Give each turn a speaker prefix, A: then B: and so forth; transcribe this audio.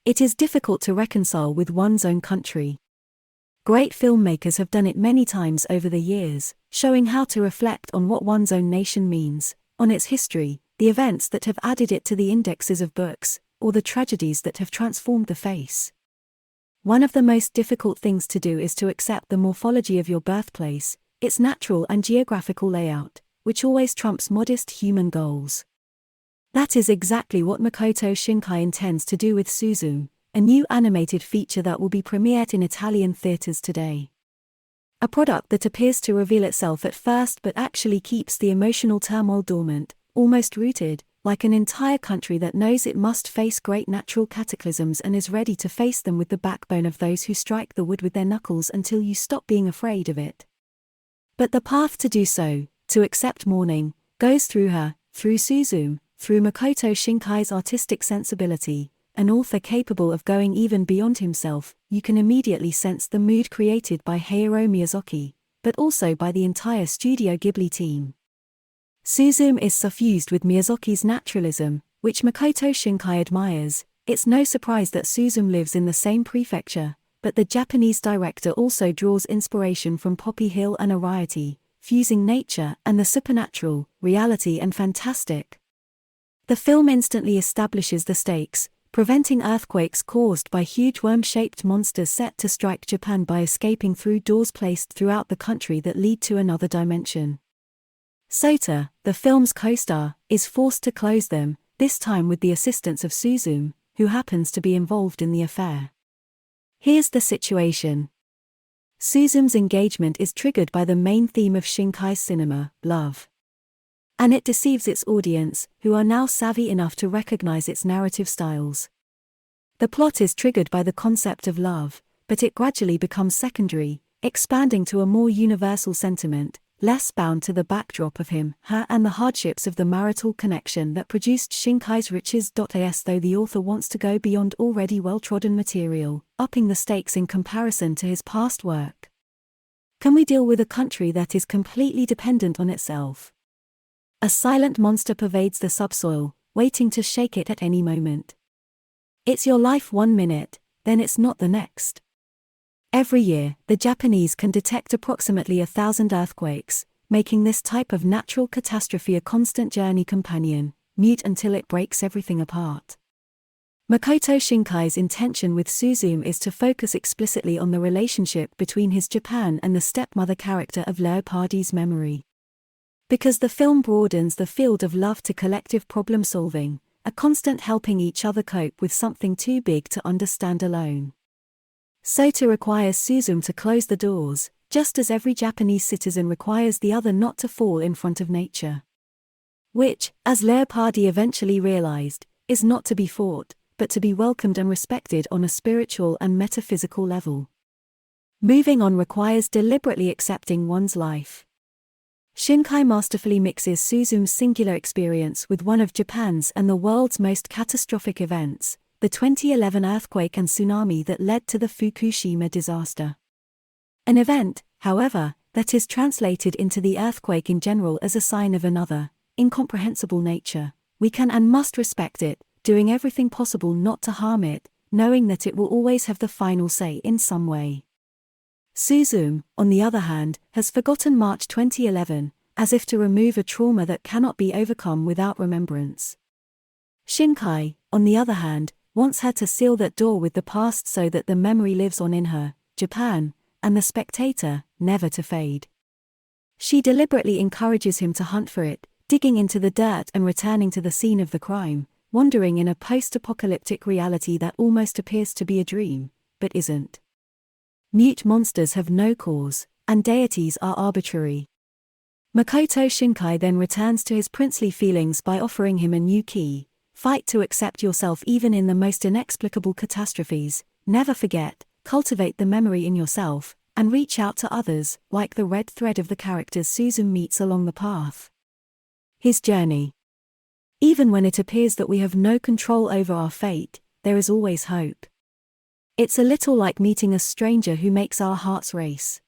A: It is difficult to reconcile with one's own country. Great filmmakers have done it many times over the years, showing how to reflect on what one's own nation means, on its history, the events that have added it to the indexes of books, or the tragedies that have transformed the face. One of the most difficult things to do is to accept the morphology of your birthplace, its natural and geographical layout, which always trumps modest human goals. That is exactly what Makoto Shinkai intends to do with Suzume, a new animated feature that will be premiered in Italian theaters today. A product that appears to reveal itself at first but actually keeps the emotional turmoil dormant, almost rooted, like an entire country that knows it must face great natural cataclysms and is ready to face them with the backbone of those who strike the wood with their knuckles until you stop being afraid of it. But the path to do so, to accept mourning, goes through her, through Suzume, through Makoto Shinkai's artistic sensibility, an author capable of going even beyond himself. You can immediately sense the mood created by Hayao Miyazaki, but also by the entire Studio Ghibli team. Suzume is suffused with Miyazaki's naturalism, which Makoto Shinkai admires. It's no surprise that Suzume lives in the same prefecture, but the Japanese director also draws inspiration from Poppy Hill and Arrietty, fusing nature and the supernatural, reality and fantastic. The film instantly establishes the stakes, preventing earthquakes caused by huge worm-shaped monsters set to strike Japan by escaping through doors placed throughout the country that lead to another dimension. Sota, the film's co-star, is forced to close them, this time with the assistance of Suzume, who happens to be involved in the affair. Here's the situation. Suzume's engagement is triggered by the main theme of Shinkai's cinema, love. And it deceives its audience, who are now savvy enough to recognize its narrative styles. The plot is triggered by the concept of love, but it gradually becomes secondary, expanding to a more universal sentiment, less bound to the backdrop of him, her and the hardships of the marital connection that produced Shinkai's riches. As though the author wants to go beyond already well-trodden material, upping the stakes in comparison to his past work. Can we deal with a country that is completely dependent on itself? A silent monster pervades the subsoil, waiting to shake it at any moment. It's your life 1 minute, then it's not the next. Every year, the Japanese can detect approximately 1,000 earthquakes, making this type of natural catastrophe a constant journey companion, mute until it breaks everything apart. Makoto Shinkai's intention with Suzume is to focus explicitly on the relationship between his Japan and the stepmother character of Leopardi's memory. Because the film broadens the field of love to collective problem-solving, a constant helping each other cope with something too big to understand alone. Sota requires Suzume to close the doors, just as every Japanese citizen requires the other not to fall in front of nature. Which, as Leopardi eventually realized, is not to be fought, but to be welcomed and respected on a spiritual and metaphysical level. Moving on requires deliberately accepting one's life. Shinkai masterfully mixes Suzume's singular experience with one of Japan's and the world's most catastrophic events, the 2011 earthquake and tsunami that led to the Fukushima disaster. An event, however, that is translated into the earthquake in general as a sign of another, incomprehensible nature. We can and must respect it, doing everything possible not to harm it, knowing that it will always have the final say in some way. Suzume, on the other hand, has forgotten March 2011, as if to remove a trauma that cannot be overcome without remembrance. Shinkai, on the other hand, wants her to seal that door with the past so that the memory lives on in her, Japan, and the spectator, never to fade. She deliberately encourages him to hunt for it, digging into the dirt and returning to the scene of the crime, wandering in a post-apocalyptic reality that almost appears to be a dream, but isn't. Mute monsters have no cause, and deities are arbitrary. Makoto Shinkai then returns to his princely feelings by offering him a new key: fight to accept yourself even in the most inexplicable catastrophes, never forget, cultivate the memory in yourself, and reach out to others, like the red thread of the characters Suzume meets along the path. His journey. Even when it appears that we have no control over our fate, there is always hope. It's a little like meeting a stranger who makes our hearts race.